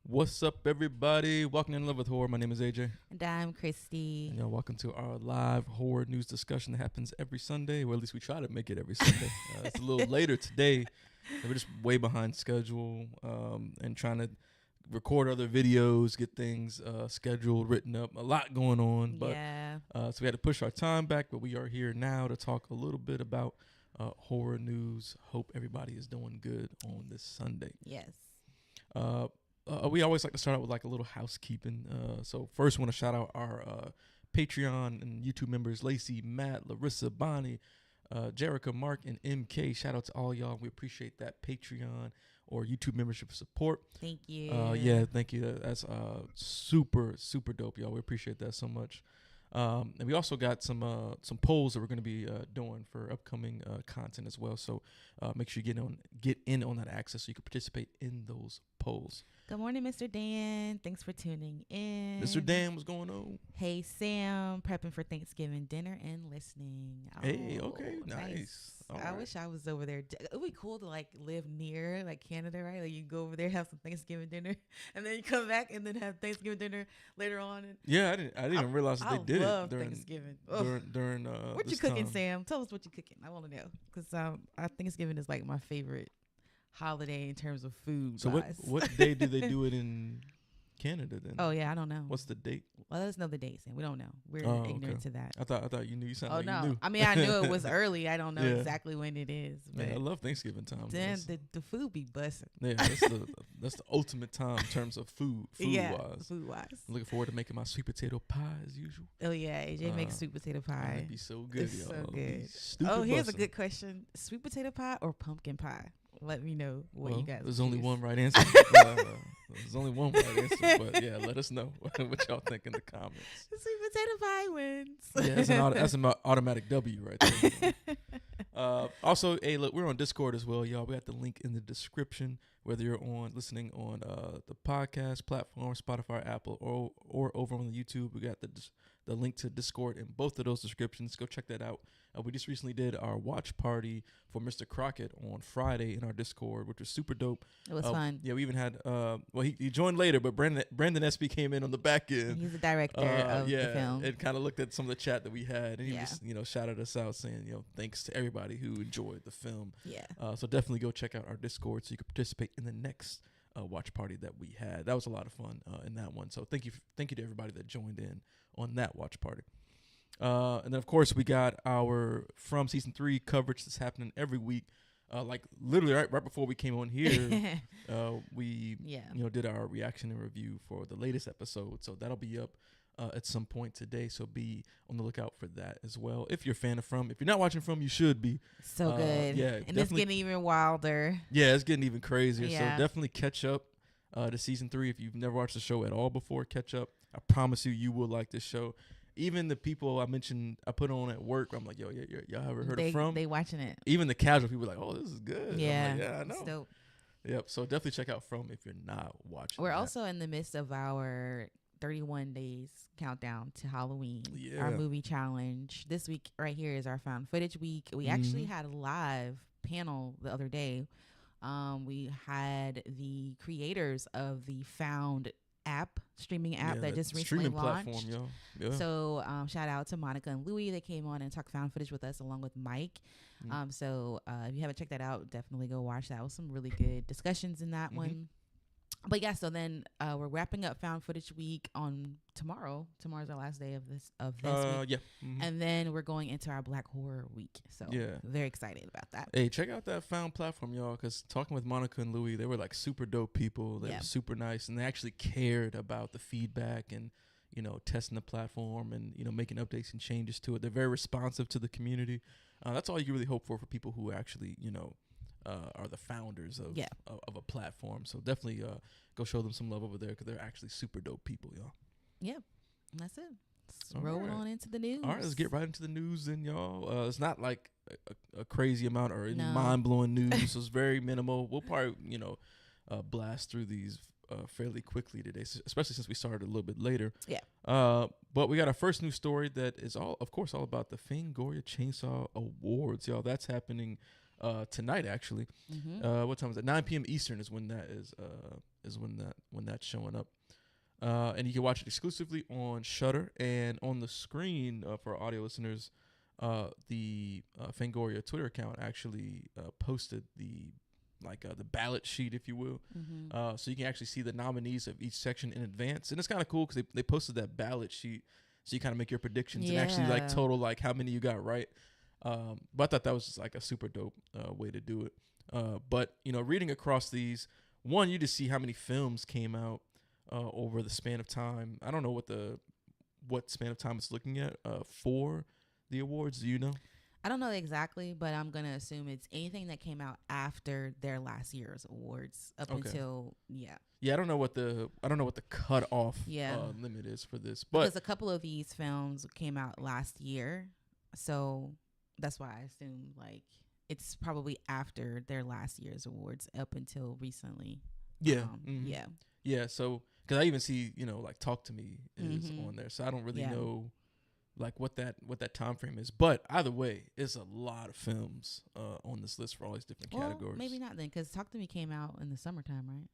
What's up, everybody? Welcome to In Love with Horror. My name is AJ. And I'm Christy. And welcome to our live horror news discussion that happens every Sunday, or at least we try to make it every Sunday. It's a little later today. We're just way behind schedule and trying to record other videos, get things scheduled, written up. A lot going on. But, so we had to push our time back, but we are here now to talk a little bit about horror news. Hope everybody is doing good on this Sunday. Yes. We always like to start out with like a little housekeeping. So first, want to shout out our Patreon and YouTube members: Lacey, Matt, Larissa, Bonnie, Jerica, Mark, and MK. Shout out to all y'all. We appreciate that Patreon or YouTube membership support. Thank you. Thank you. That's super dope, y'all. We appreciate that so much. And we also got some polls that we're going to be doing for upcoming content as well. So make sure you get in on that access so you can participate in those polls. Good morning, Mr. Dan. Thanks for tuning in. Mr. Dan, what's going on? Hey, Sam. Prepping for Thanksgiving dinner and listening. Hey, okay, nice. I wish I was over there. It would be cool to like live near like Canada, right? Like you go over there, have some Thanksgiving dinner, and then you come back and then have Thanksgiving dinner later on. And yeah, I didn't even realize that they did it during Thanksgiving. During what you cooking, Sam? Tell us what you cooking. I want to know because Thanksgiving is like my favorite holiday in terms of food. So what day do they do it in Canada then? Oh yeah, I don't know. What's the date? Well, let us know the dates, and we don't know. We're ignorant to that. I thought you knew. You sounded like you knew. I mean, I knew it was early. I don't know exactly when it is. But yeah, I love Thanksgiving time. Then the food be busting. Yeah, that's the ultimate time in terms of food wise. Food wise. I'm looking forward to making my sweet potato pie as usual. Oh yeah, AJ makes sweet potato pie. It'd be so good, it's y'all. So good. Here's a good question: sweet potato pie or pumpkin pie? Let me know what you guys. There's only one right answer. There's only one right answer, but yeah, let us know what y'all think in the comments. The sweet potato pie wins. Yeah, that's an automatic W right there. Also, hey, look, we're on Discord as well, y'all. We got the link in the description. Whether you're listening on the podcast platform, Spotify, Apple, or over on the YouTube, we got the link to Discord in both of those descriptions. Go check that out. We just recently did our watch party for Mr. Crockett on Friday in our Discord, which was super dope. It was fun. Yeah, we even had he joined later, but Brandon SB came in on the back end. He's the director of the film. And kind of looked at some of the chat that we had, and he just shouted us out saying thanks to everybody who enjoyed the film. Yeah. So definitely go check out our Discord so you can participate in the next watch party that we had. That was a lot of fun in that one. So thank you to everybody that joined in on that watch party. And then of course we got our From Season 3 coverage that's happening every week. Like literally right before we came on here, we did our reaction and review for the latest episode. So that'll be up at some point today. So be on the lookout for that as well. If you're a fan of From, if you're not watching From, you should be. So good. Yeah, and it's getting even wilder. Yeah, it's getting even crazier. Yeah. So definitely catch up to Season 3. If you've never watched the show at all before, catch up. I promise you will like this show. Even the people I mentioned, I put on at work, I'm like, y'all ever heard of From? They watching it. Even the casual people are like, oh, this is good. Yeah. I'm like, yeah, I know. It's dope. Yep. So definitely check out From if you're not watching. We're also in the midst of our 31 days countdown to Halloween. Yeah. Our movie challenge. This week right here is our found footage week. We actually had a live panel the other day. We had the creators of the Found streaming app that just recently launched. Platform, yo. Yeah. So shout out to Monica and Louie. They came on and talked found footage with us along with Mike. So if you haven't checked that out, definitely go watch that. Was some really good discussions in that one. But yeah, so then we're wrapping up Found Footage Week on tomorrow. Tomorrow's our last day of this week. Yeah. And then we're going into our Black Horror Week. So very excited about that. Hey, check out that Found platform, y'all, because talking with Monica and Louie, they were like super dope people. They were super nice, and they actually cared about the feedback and, testing the platform and, making updates and changes to it. They're very responsive to the community. That's all you can really hope for people who actually, are the founders of a platform. So definitely go show them some love over there because they're actually super dope people, y'all. Yeah, and that's it. Let's roll on into the news. All right, let's get right into the news then, y'all. It's not like a crazy amount or any mind-blowing news. So it's very minimal. We'll probably, blast through these fairly quickly today, especially since we started a little bit later. Yeah. But we got our first news story that is all about the Fangoria Chainsaw Awards, y'all. That's happening tonight actually. What time is it? 9 p.m. Eastern is when that is when that's showing up. And you can watch it exclusively on Shudder, and on the screen for our audio listeners, the Fangoria Twitter account actually posted the ballot sheet, if you will. So you can actually see the nominees of each section in advance, and it's kind of cool because they posted that ballot sheet, so you kind of make your predictions and actually like total like how many you got right. But I thought that was just like a super dope way to do it. But reading across these, one, you just see how many films came out over the span of time. I don't know what span of time it's looking at for the awards. Do you know? I don't know exactly, but I'm gonna assume it's anything that came out after their last year's awards up until Yeah, I don't know what the cutoff limit is for this, but because a couple of these films came out last year, so that's why I assume like it's probably after their last year's awards up until recently. Yeah. So because I even see like Talk to Me is on there, so I don't really know like what that time frame is. But either way, it's a lot of films on this list for all these different categories. Maybe not then, because Talk to Me came out in the summertime, right?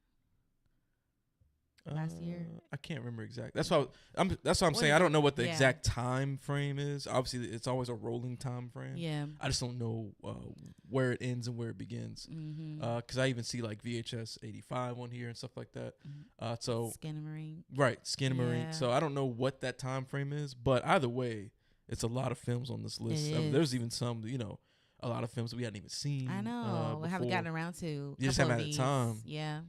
Last year, I can't remember exactly. That's why I'm saying I don't know what the exact time frame is. Obviously, it's always a rolling time frame. Yeah, I just don't know where it ends and where it begins. Because I even see like VHS 85 on here and stuff like that. So Skinamarink. Right, Skinamarink. Yeah. So I don't know what that time frame is, but either way, it's a lot of films on this list. There's even some, a lot of films that we hadn't even seen. I know. We haven't gotten around to. You just haven't had time. Yeah.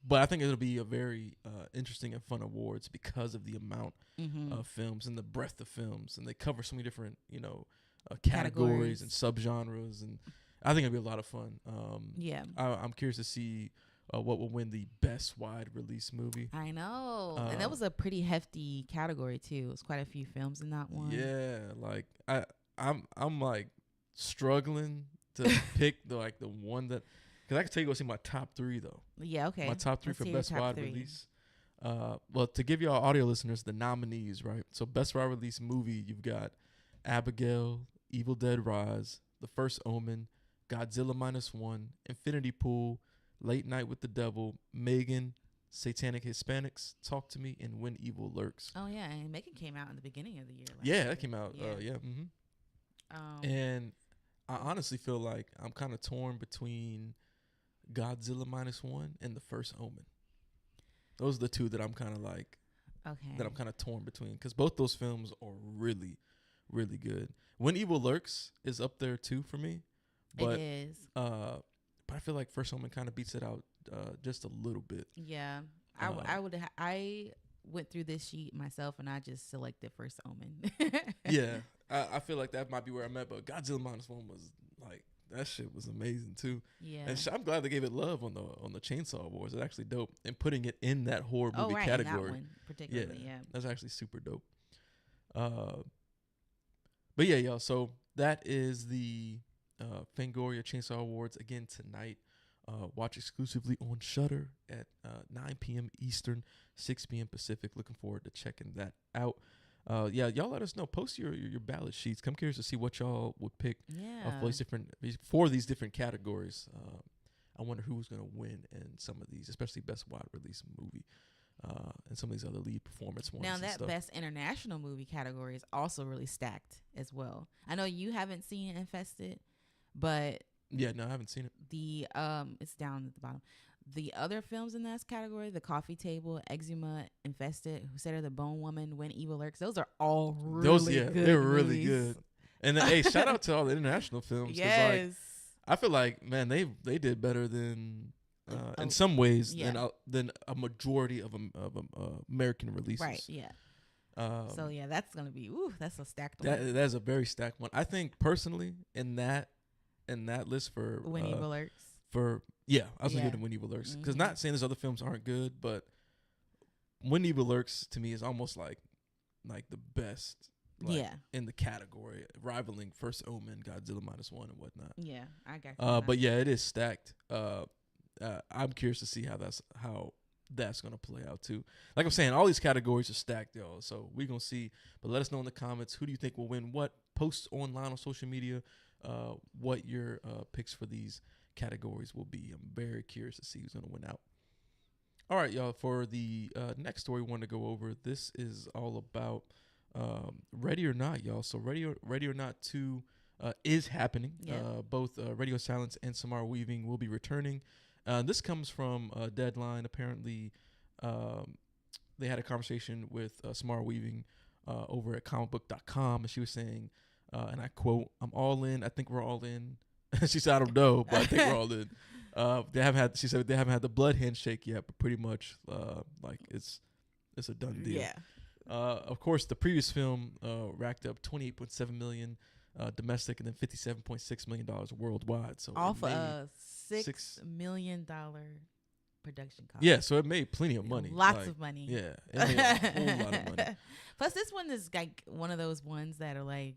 But I think it'll be a very interesting and fun awards because of the amount of films and the breadth of films, and they cover so many different, categories and subgenres, and I think it'll be a lot of fun. I'm curious to see what will win the best wide release movie. I know, and that was a pretty hefty category too. It was quite a few films in that one. Yeah, like I'm like struggling to pick the one that. Because I can tell you go see my top 3, though. Yeah, okay. My top 3 for best wide release. Well, to give y'all audio listeners the nominees, right? So best wide release movie, you've got Abigail, Evil Dead Rise, The First Omen, Godzilla -1, Infinity Pool, Late Night with the Devil, Megan, Satanic Hispanics, Talk to Me, and When Evil Lurks. Oh, yeah. And Megan came out in the beginning of the year. That came out. And I honestly feel like I'm kind of torn between Godzilla -1 and The First Omen. Those are the two that I'm kind of like, that I'm kind of torn between, because both those films are really, really good. When Evil Lurks is up there too for me, but it is. But I feel like First Omen kind of beats it out just a little bit. Yeah, I went through this sheet myself and I just selected First Omen. Yeah, I feel like that might be where I'm at, but Godzilla -1 was like. That shit was amazing too. Yeah, and I'm glad they gave it love on the Chainsaw Awards. It's actually dope, and putting it in that horror movie category. That one particularly, yeah, that's actually super dope. But yeah, y'all. So that is the Fangoria Chainsaw Awards again tonight. Watch exclusively on Shudder at 9 p.m. Eastern, 6 p.m. Pacific. Looking forward to checking that out. Y'all let us know. Post your ballot sheets. I'm curious to see what y'all would pick for these different categories. I wonder who's gonna win in some of these, especially best wide release movie, and some of these other lead performance ones. Now that best international movie category is also really stacked as well. I know you haven't seen Infested, but I haven't seen it. The it's down at the bottom. The other films in that category, The Coffee Table, Eczema, Infested, Who Said Her, The Bone Woman, When Evil Lurks, those are all really good. They're really good. And hey, shout out to all the international films. Yes. Like, I feel like, man, they did better than in some ways than a majority of American releases. Right. Yeah. So that's gonna be that's a stacked one. That's a very stacked one. I think personally in that list for When Evil Lurks. I was looking at When Evil Lurks, because not saying those other films aren't good, but When Evil Lurks to me is almost like the best. In the category, rivaling First Omen, Godzilla -1, and whatnot. Yeah, I got you. But it is stacked. I'm curious to see how that's gonna play out too. Like I'm saying, all these categories are stacked, y'all. So we're gonna see. But let us know in the comments, who do you think will win what? Post online on social media. what your picks for these categories will be. I'm very curious to see who's going to win out. All right, y'all. For the next story we want to go over, this is all about Ready or Not, y'all. So Ready or Not 2 is happening. Yep. Both Radio Silence and Samara Weaving will be returning. This comes from Deadline. Apparently, they had a conversation with Samara Weaving over at comicbook.com, and she was saying, and I quote, "I'm all in. I think we're all in." She said, "I don't know, but I think we're all in." She said they haven't had the blood handshake yet, but pretty much like it's a done deal. Yeah. Of course, the previous film racked up $28.7 million domestic and then $57.6 million worldwide. So off a $6 million production cost. Yeah, so it made plenty of money. Lots of money. Yeah, it made a whole lot of money. Plus, this one is like one of those ones that are like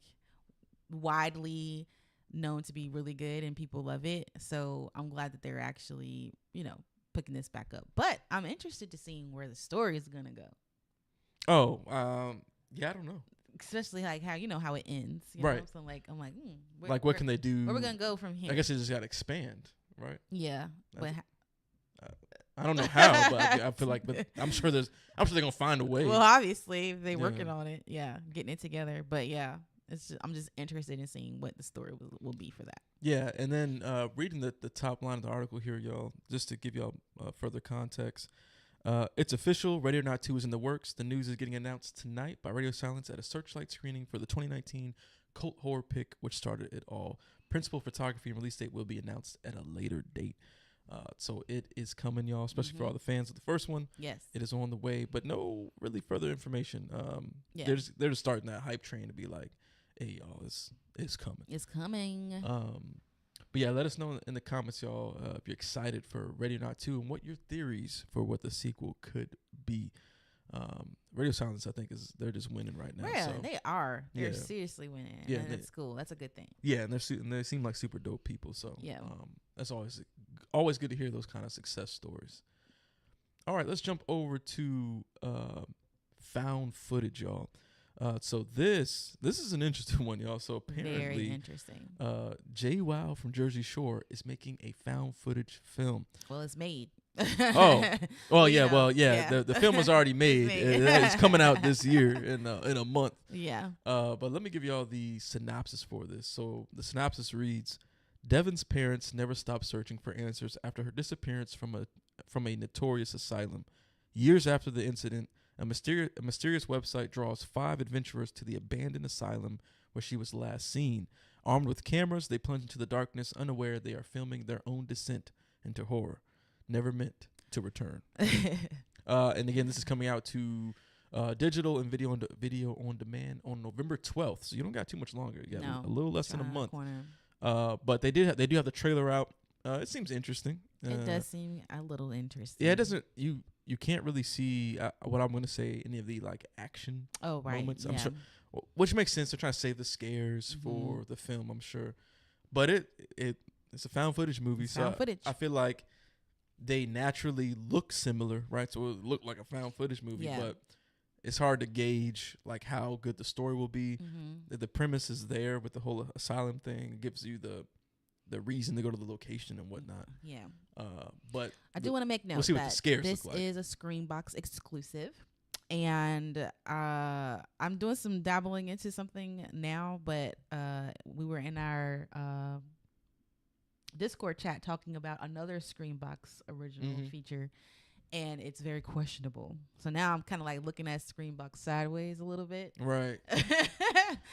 widely known to be really good and people love it. So I'm glad that they're actually, picking this back up. But I'm interested to seeing where the story is gonna go. Oh, yeah, I don't know. Especially like how how it ends. Right. So I'm like, what can they do? Where we gonna go from here? I guess they just got to expand, right? Yeah, but I don't know how, but I feel like, but I'm sure they're gonna find a way. Well, obviously they're working on it. Yeah, getting it together. But yeah, I'm just interested in seeing what the story will be for that. Yeah, and then reading the top line of the article here, y'all, just to give y'all further context. It's official. Ready or Not 2 is in the works. The news is getting announced tonight by Radio Silence at a Searchlight screening for the 2019 cult horror pick, which started it all. Principal photography and release date will be announced at a later date. So it is coming, y'all, especially for all the fans of the first one. Yes. It is on the way, but no really further information. They're just starting that hype train to be like, hey, y'all, it's coming. It's coming. But yeah, let us know in the comments, y'all, if you're excited for Ready or Not 2 and what your theories for what the sequel could be. Radio Silence, I think, they're just winning right now. Yeah, so. They are. They're seriously winning. Yeah, and that's cool. That's a good thing. Yeah, and they seem like super dope people. So yeah, that's always good to hear those kind of success stories. All right, let's jump over to found footage, y'all. So this is an interesting one, y'all. So apparently, very interesting. JWoww from Jersey Shore is making a found footage film. Well, it's made. The film was already made. It's coming out this year in a month. Yeah. But let me give y'all the synopsis for this. So the synopsis reads: Devon's parents never stop searching for answers after her disappearance from a notorious asylum. Years after the incident, a mysterious website draws 5 adventurers to the abandoned asylum where she was last seen. Armed with cameras, they plunge into the darkness, unaware they are filming their own descent into horror, never meant to return. And again, this is coming out to digital and video on demand on November 12th. So you don't got too much longer. You got a little less than a month. But they do have the trailer out. It seems interesting. It does seem a little interesting. Yeah, it doesn't. You can't really see what I'm going to say, any of the like action moments. I'm sure, which makes sense. They're trying to save the scares for the film, I'm sure. But it's a found footage movie, I feel like they naturally look similar, right? So it look like a found footage movie, but it's hard to gauge like how good the story will be. The premise is there with the whole asylum thing. It gives you the reason to go to the location and whatnot. Yeah. But I do want to make note that this is a Screenbox exclusive. And I'm doing some dabbling into something now, but we were in our Discord chat talking about another Screenbox original feature, and it's very questionable. So now I'm kind of like looking at Screenbox sideways a little bit. Right.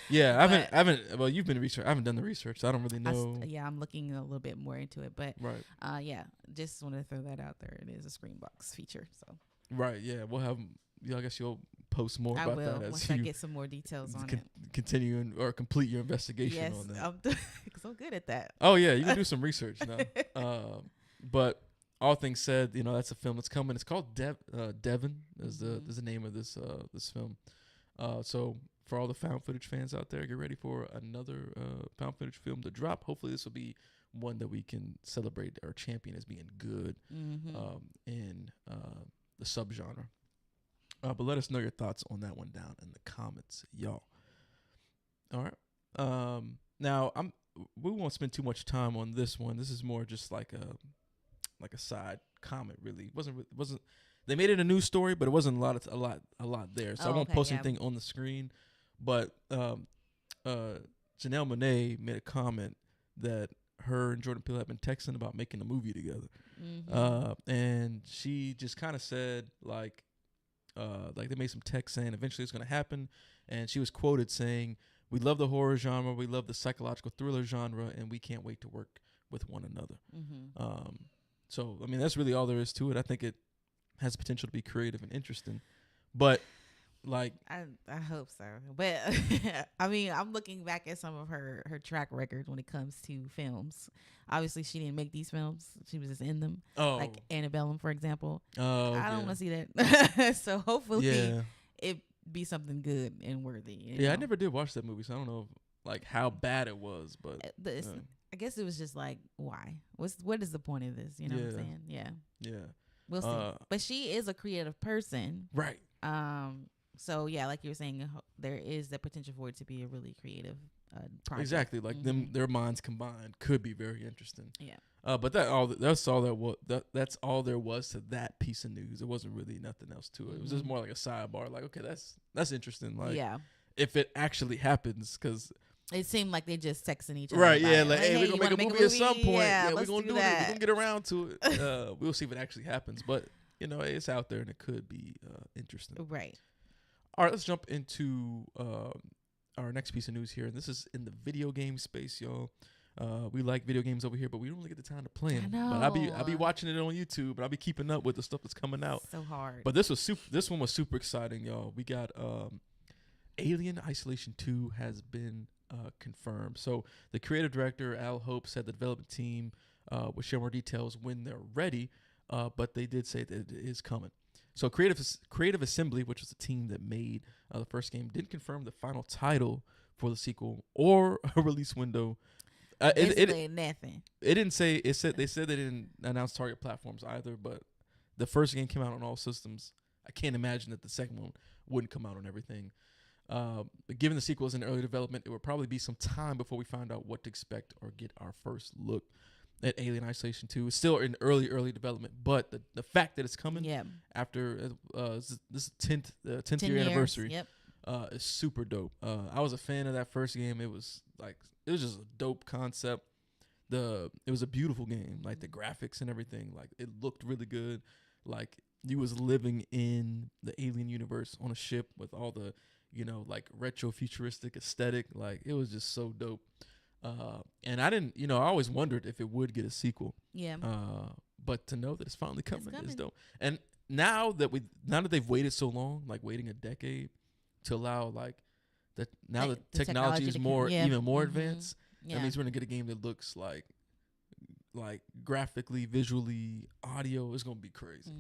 Yeah, I haven't. Well, you've been research. I haven't done the research. So I don't really know. I'm looking a little bit more into it, but right. Just wanted to throw that out there. It is a Screenbox feature. So. Right. Yeah, we'll have. I guess you'll post more about that as once I get some more details on it. Continue or complete your investigation on that. I'm so good at that. Oh yeah, you can do some research now. But all things said, that's a film that's coming. It's called Devon is the name of this film. So for all the found footage fans out there, get ready for another found footage film to drop. Hopefully this will be one that we can celebrate or champion as being good in the subgenre. But let us know your thoughts on that one down in the comments, y'all. All right. Now we won't spend too much time on this one. This is more just like a side comment. Really, it wasn't. They made it a news story, but it wasn't a lot there. So I won't post anything on the screen. But Janelle Monáe made a comment that her and Jordan Peele have been texting about making a movie together. And she just kind of said like they made some text saying eventually it's going to happen. And she was quoted saying, "We love the horror genre, we love the psychological thriller genre, and we can't wait to work with one another." So, I mean, that's really all there is to it. I think it has potential to be creative and interesting. But, like... I hope so. But, I mean, I'm looking back at some of her track record when it comes to films. Obviously, she didn't make these films. She was just in them. Like Annabelle, for example. I don't want to see that. So, hopefully, it be something good and worthy. You know? I never did watch that movie, so I don't know like how bad it was. But I guess it was just like, why? What is the point of this? You know what I'm saying? Yeah. We'll see. But she is a creative person. Right. So, yeah, like you were saying, there is the potential for it to be a really creative project. Exactly. Like their minds combined could be very interesting. Yeah. But that's all there was to that piece of news. It wasn't really nothing else to it. It was just more like a sidebar. Like, okay, that's interesting. Like, if it actually happens, because it seemed like they just texting each other. Right, yeah. Like, hey, we're going to make a movie at some point. Yeah, we're going to do it. We're going to get around to it. We'll see if it actually happens. But, you know, it's out there and it could be interesting. Right. All right, let's jump into our next piece of news here. And this is in the video game space, y'all. We like video games over here, but we don't really get the time to play them. But I'll be watching it on YouTube, and I'll be keeping up with the stuff that's coming out. So hard. But this one was super exciting, y'all. We got Alien Isolation 2 has been confirmed. So the creative director Al Hope said the development team will share more details when they're ready, but they did say that it is coming. So Creative Assembly, which was the team that made the first game, didn't confirm the final title for the sequel or a release window. Nothing. It didn't say. They said they didn't announce target platforms either. But the first game came out on all systems. I can't imagine that the second one wouldn't come out on everything. But given the sequel is in early development, it would probably be some time before we find out what to expect or get our first look at Alien Isolation 2. It's still in early development, but the fact that it's coming after this 10th year anniversary is super dope. I was a fan of that first game. It was just a dope concept. It was a beautiful game, like the graphics and everything. Like it looked really good. Like you was living in the alien universe on a ship with all the, like retro futuristic aesthetic. Like it was just so dope. And I didn't, I always wondered if it would get a sequel. Yeah. But to know that it's finally coming is dope. And now that they've waited so long, like waiting a decade to allow that now the technology is even more advanced. That means we're gonna get a game that looks like graphically, visually, audio is gonna be crazy.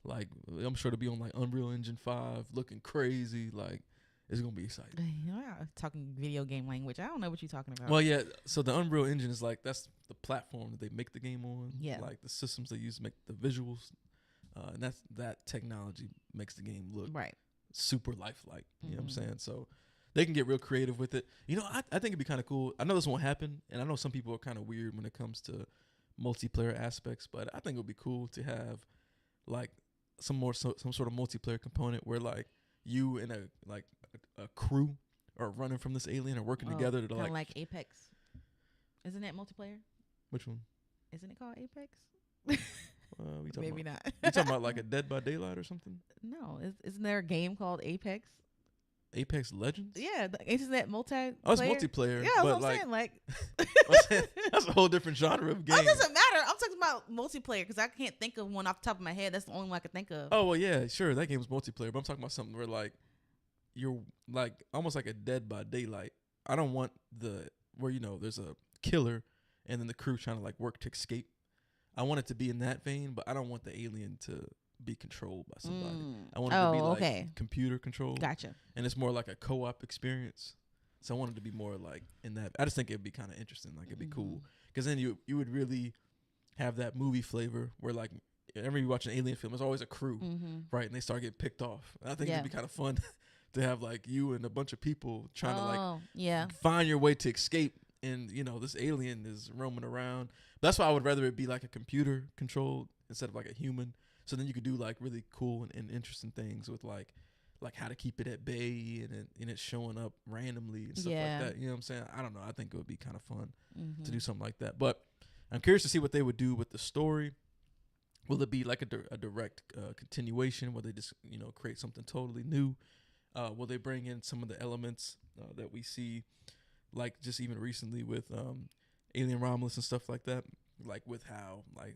Like I'm sure to be on like Unreal Engine 5, looking crazy. Like it's gonna be exciting. Yeah, talking video game language. I don't know what you're talking about. Well, yeah. So the Unreal Engine is that's the platform that they make the game on. Yeah. Like the systems they use to make the visuals, and that technology makes the game look super lifelike. You know what I'm saying? So they can get real creative with it. I think it'd be kind of cool. I know this won't happen, and I know some people are kind of weird when it comes to multiplayer aspects, but I think it would be cool to have like some sort of multiplayer component where like you and a crew are running from this alien or working together to like Apex. Isn't that multiplayer? Which one? Isn't it called Apex? Maybe not. You talking about like a Dead by Daylight or something? No, isn't there a game called Apex? Apex Legends? Yeah, isn't that multiplayer? Oh, it's multiplayer. Yeah, that's what I'm saying. That's a whole different genre of game. It doesn't matter. I'm talking about multiplayer because I can't think of one off the top of my head. That's the only one I could think of. Oh, well, yeah, sure. That game's multiplayer, but I'm talking about something where like you're like almost like a Dead by Daylight. I don't want where there's a killer and then the crew trying to like work to escape. I want it to be in that vein, but I don't want the alien to be controlled by somebody. I want it to be like computer controlled. Gotcha. And it's more like a co-op experience. So I wanted to be more like in that. I just think it'd be kind of interesting. Like it'd be cool because then you would really have that movie flavor where like whenever you watch an alien film, there's always a crew, right? And they start getting picked off. And I think it'd be kind of fun to have like you and a bunch of people trying to like find your way to escape. and this alien is roaming around. That's why I would rather it be like a computer controlled instead of like a human. So then you could do like really cool and interesting things with like how to keep it at bay and it showing up randomly and stuff like that. You know what I'm saying? I don't know. I think it would be kind of fun to do something like that. But I'm curious to see what they would do with the story. Will it be like a direct continuation? Will they just create something totally new? Will they bring in some of the elements that we see, like just even recently with Alien Romulus and stuff like that, like with how like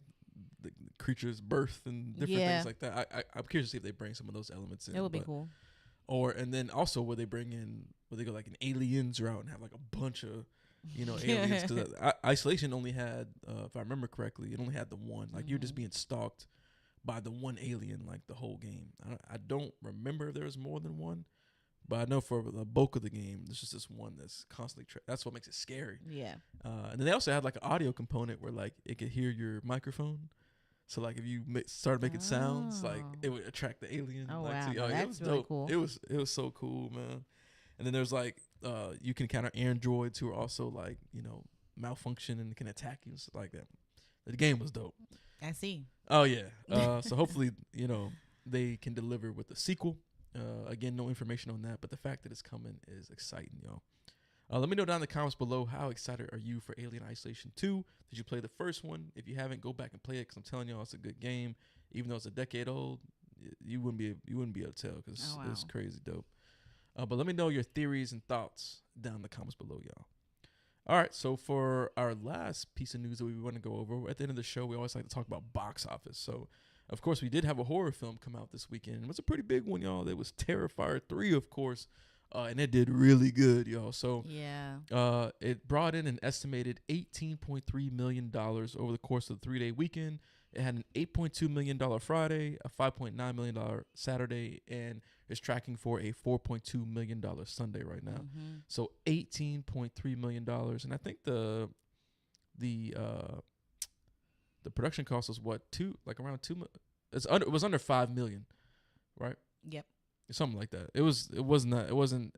the creatures birth and different things like that. I'm curious to see if they bring some of those elements in. It would be cool. And then also will they go like an aliens route and have like a bunch of aliens? Because Isolation only had, if I remember correctly, it only had the one. Like you're just being stalked by the one alien like the whole game. I don't remember if there was more than one, but I know for the bulk of the game, there's just this one that's constantly. That's what makes it scary. Yeah. And then they also had like an audio component where like it could hear your microphone. So like if you started making sounds, like it would attract the alien. Oh like, wow, that's it was really dope. cool. It was so cool, man. And then there's like you can encounter androids who are also like malfunction and can attack you and stuff like that. The game was dope. I see. Oh yeah. So hopefully they can deliver with the sequel. Again, no information on that, but the fact that it's coming is exciting, y'all. Let me know down in the comments below, how excited are you for Alien Isolation 2? Did you play the first one? If you haven't, go back and play it because I'm telling y'all it's a good game. Even though it's a decade old, you wouldn't be able to tell because it's crazy dope. But let me know your theories and thoughts down in the comments below, y'all. All right, so for our last piece of news that we want to go over, at the end of the show, we always like to talk about box office. So, of course, we did have a horror film come out this weekend. It was a pretty big one, y'all. It was Terrifier 3, of course. And it did really good, y'all. So it brought in an estimated $18.3 million over the course of the 3-day weekend. It had an $8.2 million Friday, a $5.9 million Saturday, and is tracking for a $4.2 million Sunday right now. So $18.3 million. And I think the production cost was around $2 million. It was under $5 million, right? Yep. Something like that. It wasn't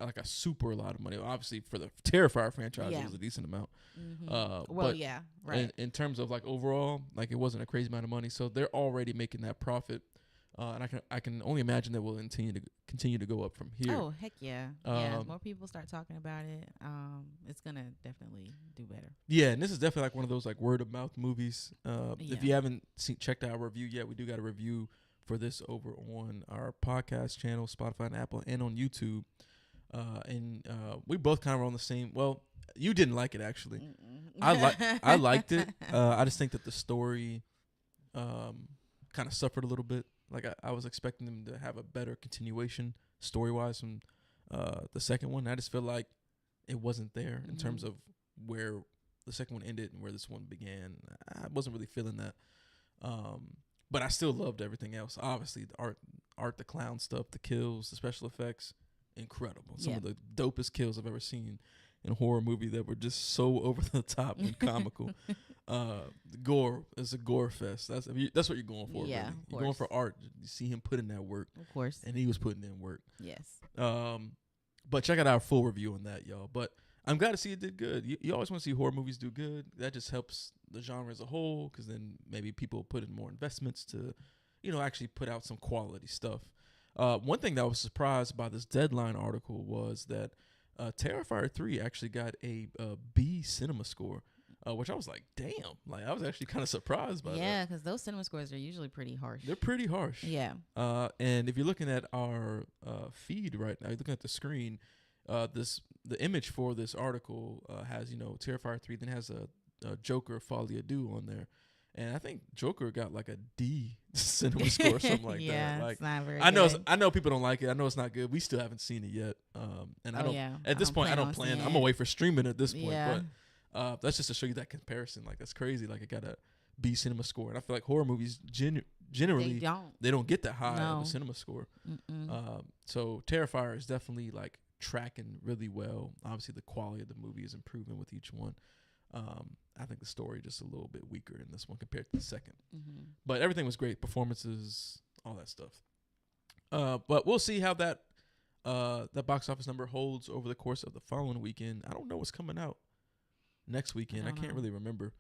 like a super lot of money. Obviously, for the Terrifier franchise, it was a decent amount. But right. In terms of like overall, like it wasn't a crazy amount of money. So they're already making that profit, and I can only imagine that will continue to go up from here. Oh heck yeah! As more people start talking about it, it's gonna definitely do better. Yeah, and this is definitely like one of those like word of mouth movies. If you haven't checked out our review yet, we do got a review for this over on our podcast channel, Spotify and Apple, and on YouTube. And we both kind of were on the same. Well, you didn't like it actually. I liked it. I just think that the story kind of suffered a little bit. Like I was expecting them to have a better continuation story wise from the second one. I just feel like it wasn't there in terms of where the second one ended and where this one began. I wasn't really feeling that. But I still loved everything else. Obviously, the art, the clown stuff, the kills, the special effects, incredible. Some of the dopest kills I've ever seen in a horror movie that were just so over the top and comical. The gore is a gore fest. That's what you're going for. Yeah, really. You're going for art. You see him put in that work. Of course. And he was putting in work. Yes. But check out our full review on that, y'all. But I'm glad to see it did good. You always want to see horror movies do good. That just helps the genre as a whole, because then maybe people put in more investments to, actually put out some quality stuff. One thing that I was surprised by this Deadline article was that Terrifier 3 actually got a B cinema score, which I was like, damn. Like, I was actually kind of surprised by that. Yeah, because those cinema scores are usually pretty harsh. They're pretty harsh. Yeah. And if you're looking at our feed right now, you're looking at the screen, the image for this article has, Terrifier 3, then has a Joker Folie à Deux on there. And I think Joker got like a D cinema score or something like that. Like, it's not very I know good. I know people don't like it. I know it's not good. We still haven't seen it yet. And I don't at this point I don't plan. I'm gonna wait for streaming at this point. Yeah. But that's just to show you that comparison. Like, that's crazy. Like, it got a B cinema score. And I feel like horror movies generally they don't get that high of a cinema score. So Terrifier is definitely like tracking really well. Obviously the quality of the movie is improving with each one. I think the story just a little bit weaker in this one compared to the second. But everything was great. Performances, all that stuff. But we'll see how that box office number holds over the course of the following weekend. I don't know what's coming out next weekend. I can't really remember.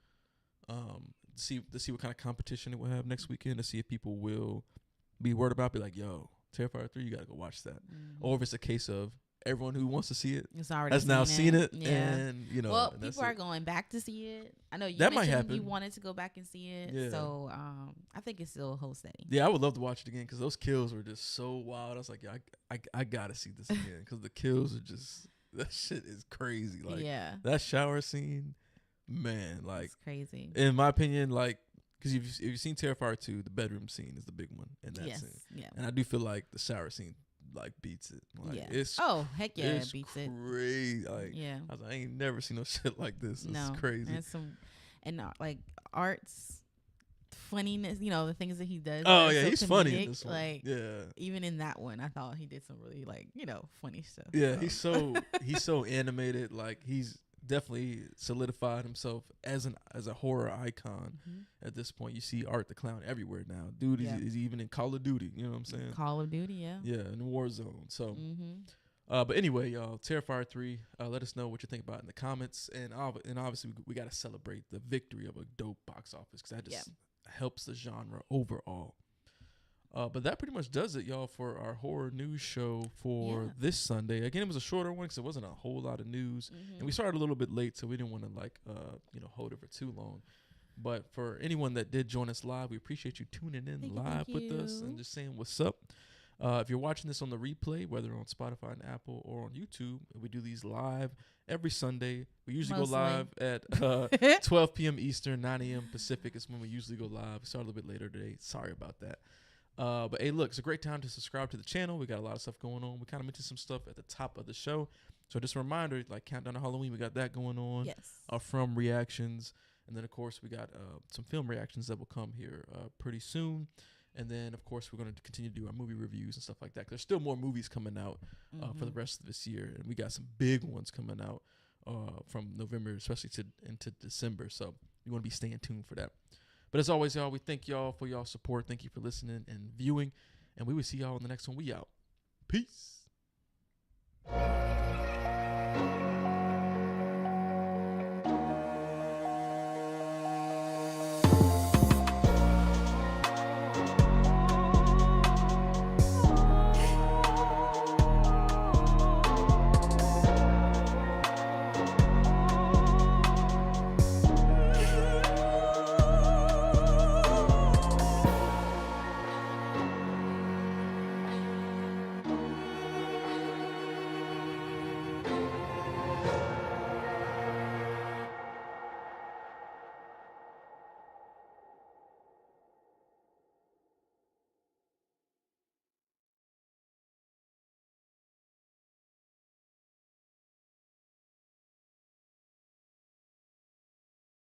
To see what kind of competition it will have next weekend, to see if people will be worried about, be like, yo, Terrifier 3, you gotta go watch that. Or if it's a case of everyone who wants to see it has now seen it. Yeah. And well, people are going back to see it. I know you that might mentioned happen. you wanted to go back and see it. Yeah. So I think it's still hold steady. Yeah, I would love to watch it again because those kills were just so wild. I was like, yeah, I gotta see this again because the kills are just, that shit is crazy. Like, that shower scene, man, like, it's crazy. In my opinion, like, because if you've seen Terrifier 2, the bedroom scene is the big one in that scene. Yeah. And I do feel like the shower scene like beats it. Like, it's heck yeah, it beats it. Crazy. Like, yeah. I was like, I ain't never seen no shit like this. It's crazy. And like Art's funniness, the things that he does. Oh yeah, he's funny in this one. Like, yeah, even in that one, I thought he did some really like funny stuff. Yeah, so. he's so animated. Like, he's definitely solidified himself as a horror icon. At this point, you see Art the Clown everywhere now. Dude is even in Call of Duty. You know what I'm saying? Call of Duty, yeah. Yeah, in Warzone. So, but anyway, y'all, Terrifier 3. Let us know what you think about it in the comments, and obviously we got to celebrate the victory of a dope box office because that just helps the genre overall. But that pretty much does it, y'all, for our horror news show for this Sunday. Again, it was a shorter one because it wasn't a whole lot of news. And we started a little bit late, so we didn't want to, hold it for too long. But for anyone that did join us live, we appreciate you tuning in live with us and just saying what's up. If you're watching this on the replay, whether on Spotify and Apple or on YouTube, we do these live every Sunday. We usually go live at 12 p.m. Eastern, 9 a.m. Pacific is when we usually go live. We started a little bit later today. Sorry about that. But hey, look, it's a great time to subscribe to the channel. We got a lot of stuff going on. We kind of mentioned some stuff at the top of the show. So just a reminder, like Countdown to Halloween, we got that going on. Yes. From reactions. And then, of course, we got some film reactions that will come here pretty soon. And then, of course, we're going to continue to do our movie reviews and stuff like that. There's still more movies coming out for the rest of this year. And we got some big ones coming out from November, especially into December. So you want to be staying tuned for that. But as always, y'all, we thank y'all for y'all support. Thank you for listening and viewing. And we will see y'all in the next one. We out. Peace.